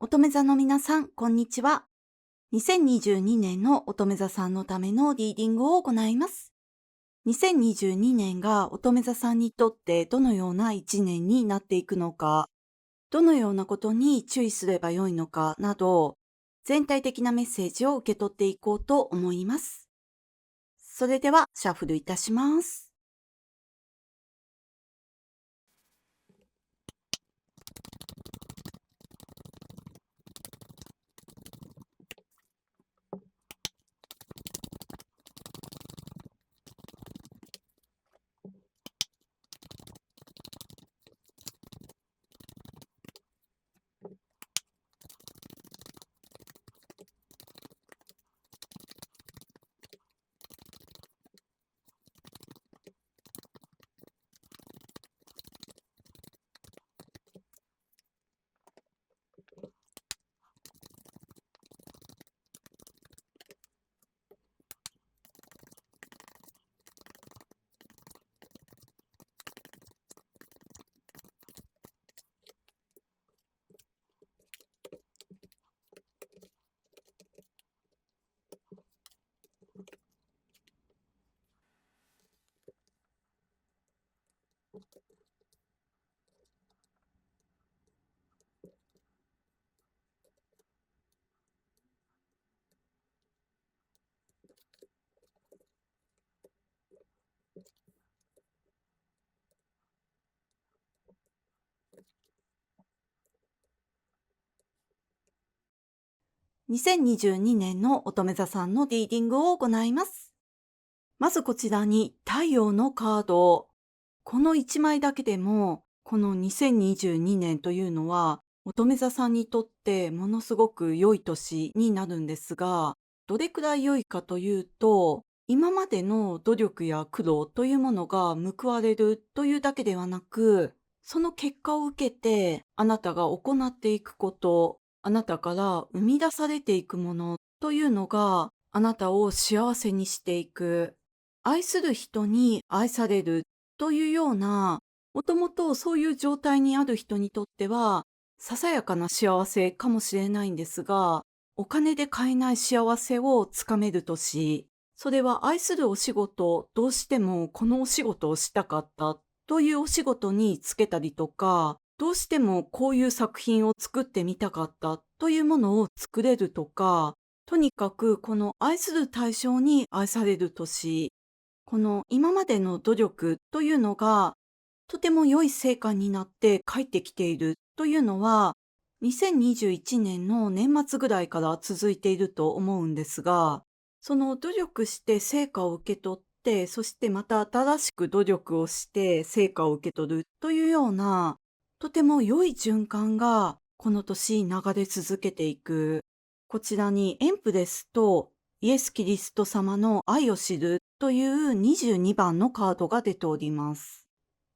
乙女座の皆さん、こんにちは。2022年の乙女座さんのためのリーディングを行います。2022年が乙女座さんにとってどのような一年になっていくのか、どのようなことに注意すればよいのかなど、全体的なメッセージを受け取っていこうと思います。それでは、シャッフルいたします。2022年の乙女座さんのリーディングを行います。まずこちらに太陽のカード。この1枚だけでも、この2022年というのは、乙女座さんにとってものすごく良い年になるんですが、どれくらい良いかというと、今までの努力や苦労というものが報われるというだけではなく、その結果を受けて、あなたが行っていくこと、あなたから生み出されていくものというのが、あなたを幸せにしていく。愛する人に愛されるというような、もともとそういう状態にある人にとっては、ささやかな幸せかもしれないんですが、お金で買えない幸せをつかめる年、それは愛するお仕事、どうしてもこのお仕事をしたかったというお仕事に就けたりとか、どうしてもこういう作品を作ってみたかったというものを作れるとか、とにかくこの愛する対象に愛される年、この今までの努力というのが、とても良い成果になって帰ってきているというのは、2021年の年末ぐらいから続いていると思うんですが、その努力して成果を受け取って、そしてまた新しく努力をして成果を受け取るというような、とても良い循環がこの年流れ続けていく。こちらにエンプレスとイエス・キリスト様の愛を知るという22番のカードが出ております。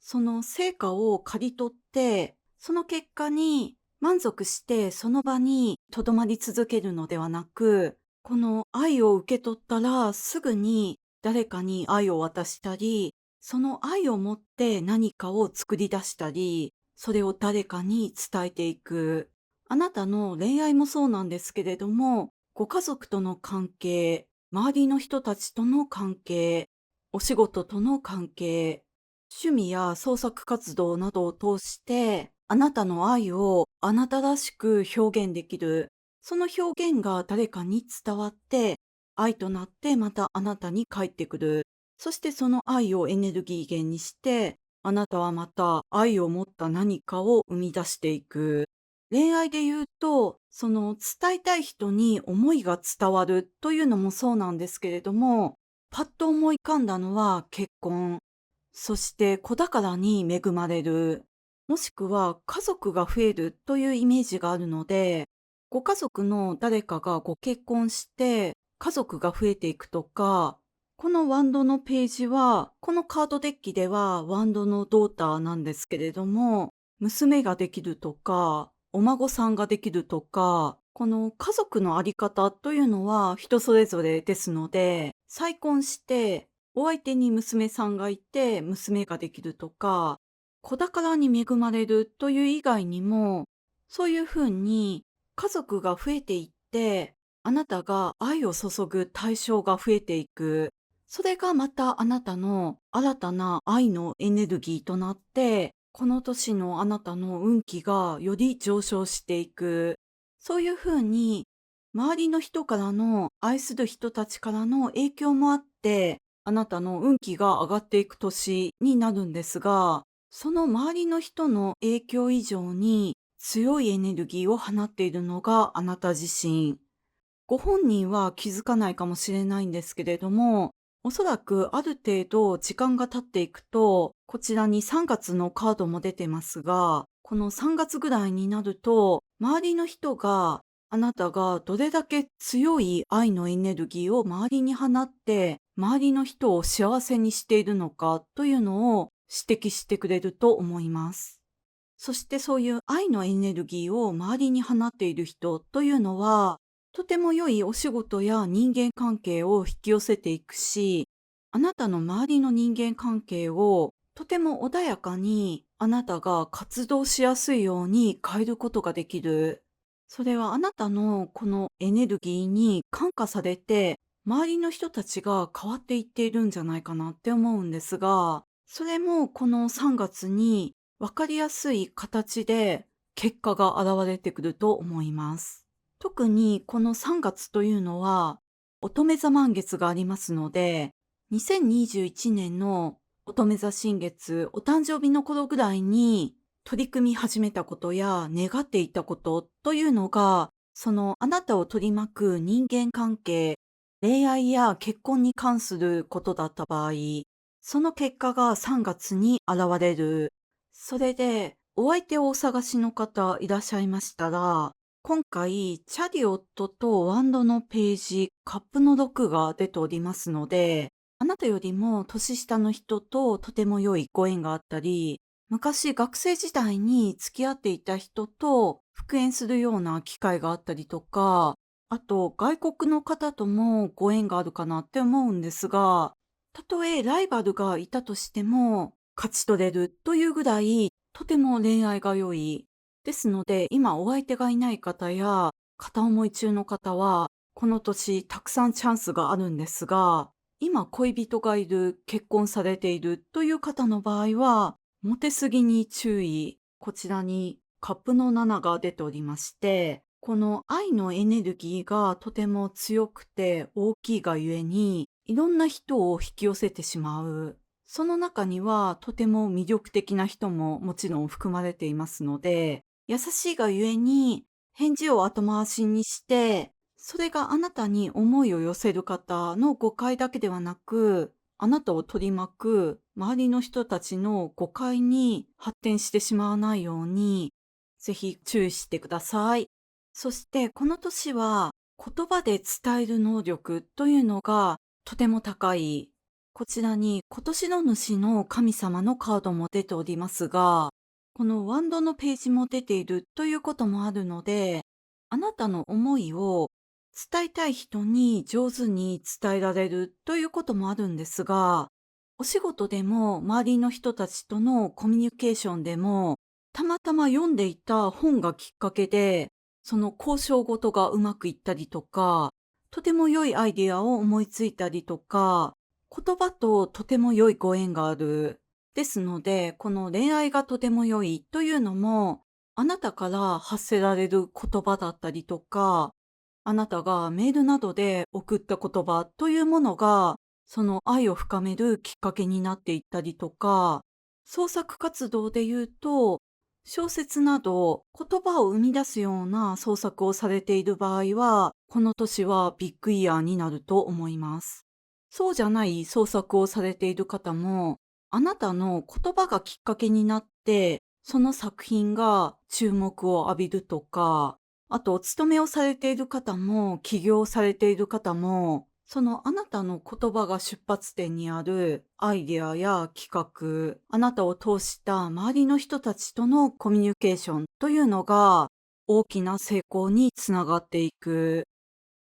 その成果を刈り取って、その結果に満足してその場に留まり続けるのではなく、この愛を受け取ったらすぐに誰かに愛を渡したり、その愛を持って何かを作り出したり、それを誰かに伝えていく。あなたの恋愛もそうなんですけれども、ご家族との関係、周りの人たちとの関係、お仕事との関係、趣味や創作活動などを通して、あなたの愛をあなたらしく表現できる。その表現が誰かに伝わって、愛となってまたあなたに返ってくる。そしてその愛をエネルギー源にして、あなたはまた愛を持った何かを生み出していく。恋愛で言うと、その伝えたい人に思いが伝わるというのもそうなんですけれども、パッと思い浮かんだのは結婚。そして子宝に恵まれる。もしくは家族が増えるというイメージがあるので、ご家族の誰かがご結婚して家族が増えていくとか、このワンドのページは、このカードデッキではワンドのドーターなんですけれども、娘ができるとか、お孫さんができるとか、この家族のあり方というのは人それぞれですので、再婚してお相手に娘さんがいて娘ができるとか、子宝に恵まれるという以外にも、そういうふうに家族が増えていって、あなたが愛を注ぐ対象が増えていく。それがまたあなたの新たな愛のエネルギーとなって、この年のあなたの運気がより上昇していく。そういうふうに、周りの人からの、愛する人たちからの影響もあって、あなたの運気が上がっていく年になるんですが、その周りの人の影響以上に強いエネルギーを放っているのがあなた自身。ご本人は気づかないかもしれないんですけれども、おそらくある程度時間が経っていくと、こちらに3月のカードも出てますが、この3月ぐらいになると、周りの人があなたがどれだけ強い愛のエネルギーを周りに放って、周りの人を幸せにしているのかというのを指摘してくれると思います。そしてそういう愛のエネルギーを周りに放っている人というのは、とても良いお仕事や人間関係を引き寄せていくし、あなたの周りの人間関係をとても穏やかにあなたが活動しやすいように変えることができる。それはあなたのこのエネルギーに感化されて、周りの人たちが変わっていっているんじゃないかなって思うんですが、それもこの3月にわかりやすい形で結果が現れてくると思います。特にこの3月というのは乙女座満月がありますので、2021年の乙女座新月お誕生日の頃ぐらいに取り組み始めたことや願っていたことというのが、そのあなたを取り巻く人間関係、恋愛や結婚に関することだった場合、その結果が3月に現れる。それで、お相手をお探しの方いらっしゃいましたら、今回、チャリオットとワンドのページ、カップの6が出ておりますので、あなたよりも年下の人ととても良いご縁があったり、昔学生時代に付き合っていた人と復縁するような機会があったりとか、あと外国の方ともご縁があるかなって思うんですが、たとえライバルがいたとしても勝ち取れるというぐらいとても恋愛が良い。ですので今お相手がいない方や片思い中の方はこの年たくさんチャンスがあるんですが、今恋人がいる、結婚されているという方の場合はモテすぎに注意。こちらにカップの7が出ておりまして、この愛のエネルギーがとても強くて大きいがゆえに、いろんな人を引き寄せてしまう。その中にはとても魅力的な人ももちろん含まれていますので、優しいがゆえに返事を後回しにして、それがあなたに思いを寄せる方の誤解だけではなく、あなたを取り巻く周りの人たちの誤解に発展してしまわないように、ぜひ注意してください。そしてこの年は言葉で伝える能力というのがとても高い。こちらに今年の主の神様のカードも出ておりますが、このワンドのページも出ているということもあるので、あなたの思いを伝えたい人に上手に伝えられるということもあるんですが、お仕事でも周りの人たちとのコミュニケーションでも、たまたま読んでいた本がきっかけで、その交渉事がうまくいったりとか、とても良いアイデアを思いついたりとか、言葉ととても良いご縁がある。ですので、この恋愛がとても良いというのも、あなたから発せられる言葉だったりとか、あなたがメールなどで送った言葉というものが、その愛を深めるきっかけになっていったりとか、創作活動で言うと、小説など言葉を生み出すような創作をされている場合は、この年はビッグイヤーになると思います。そうじゃない創作をされている方も、あなたの言葉がきっかけになって、その作品が注目を浴びるとか、あとお勤めをされている方も、起業をされている方も、そのあなたの言葉が出発点にあるアイデアや企画、あなたを通した周りの人たちとのコミュニケーションというのが大きな成功につながっていく。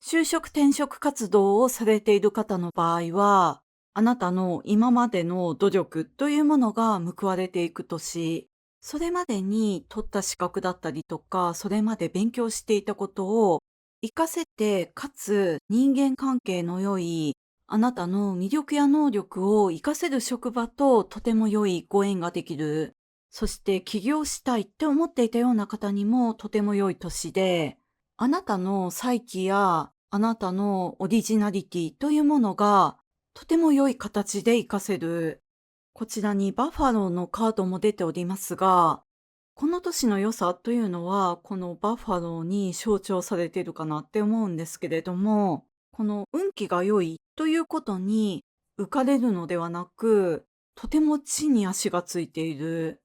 就職転職活動をされている方の場合は、あなたの今までの努力というものが報われていく年。それまでに取った資格だったりとか、それまで勉強していたことを活かせて、かつ人間関係の良い、あなたの魅力や能力を活かせる職場ととても良いご縁ができる。そして起業したいって思っていたような方にもとても良い年で、あなたの才気やあなたのオリジナリティというものがとても良い形で活かせる。こちらにバッファローのカードも出ておりますが、この年の良さというのは、このバッファローに象徴されているかなって思うんですけれども、この運気が良いということに浮かれるのではなく、とても地に足がついている。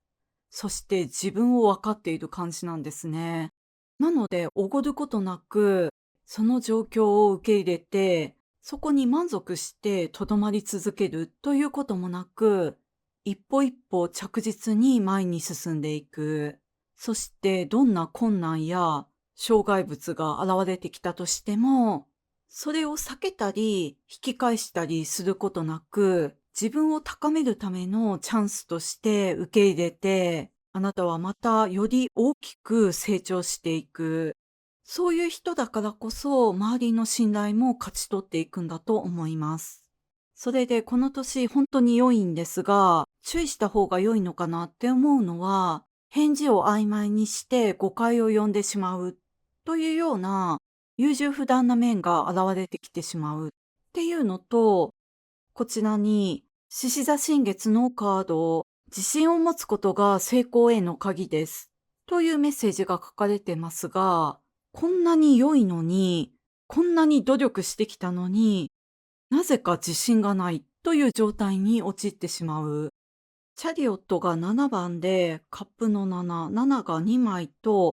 そして自分を分かっている感じなんですね。なので、おごることなく、その状況を受け入れて、そこに満足してとどまり続けるということもなく、一歩一歩着実に前に進んでいく。そしてどんな困難や障害物が現れてきたとしても、それを避けたり引き返したりすることなく、自分を高めるためのチャンスとして受け入れて、あなたはまたより大きく成長していく。そういう人だからこそ周りの信頼も勝ち取っていくんだと思います。それでこの年本当に良いんですが、注意した方が良いのかなって思うのは、返事を曖昧にして誤解を呼んでしまうというような優柔不断な面が現れてきてしまうっていうのと、こちらに獅子座新月のカード、自信を持つことが成功への鍵ですというメッセージが書かれてますが、こんなに良いのに、こんなに努力してきたのに、なぜか自信がないという状態に陥ってしまう。チャリオットが7番で、カップの7、7が2枚と、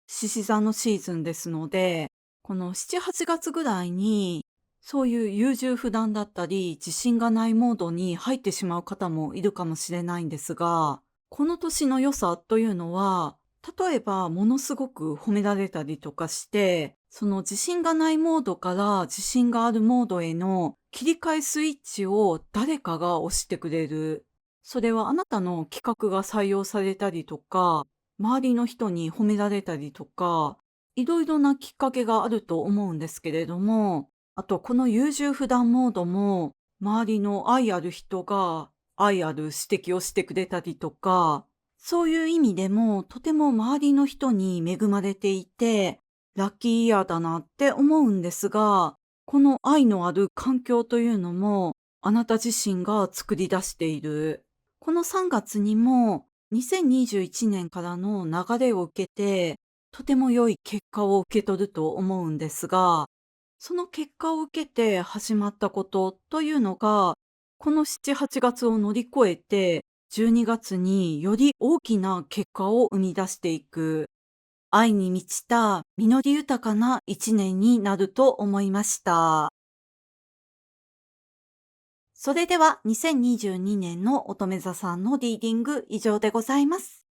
獅子座のシーズンですので、この7、8月ぐらいに、そういう優柔不断だったり、自信がないモードに入ってしまう方もいるかもしれないんですが、この年の良さというのは、例えばものすごく褒められたりとかして、その自信がないモードから自信があるモードへの切り替えスイッチを誰かが押してくれる。それはあなたの企画が採用されたりとか、周りの人に褒められたりとか、いろいろなきっかけがあると思うんですけれども、あとこの優柔不断モードも、周りの愛ある人が愛ある指摘をしてくれたりとか、そういう意味でもとても周りの人に恵まれていて、ラッキーイヤーだなって思うんですが、この愛のある環境というのも、あなた自身が作り出している。この3月にも2021年からの流れを受けて、とても良い結果を受け取ると思うんですが、その結果を受けて始まったことというのが、この7、8月を乗り越えて、12月により大きな結果を生み出していく、愛に満ちた実り豊かな一年になると思いました。それでは2022年の乙女座さんのリーディング以上でございます。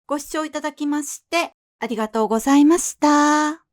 ご視聴いただきましてありがとうございました。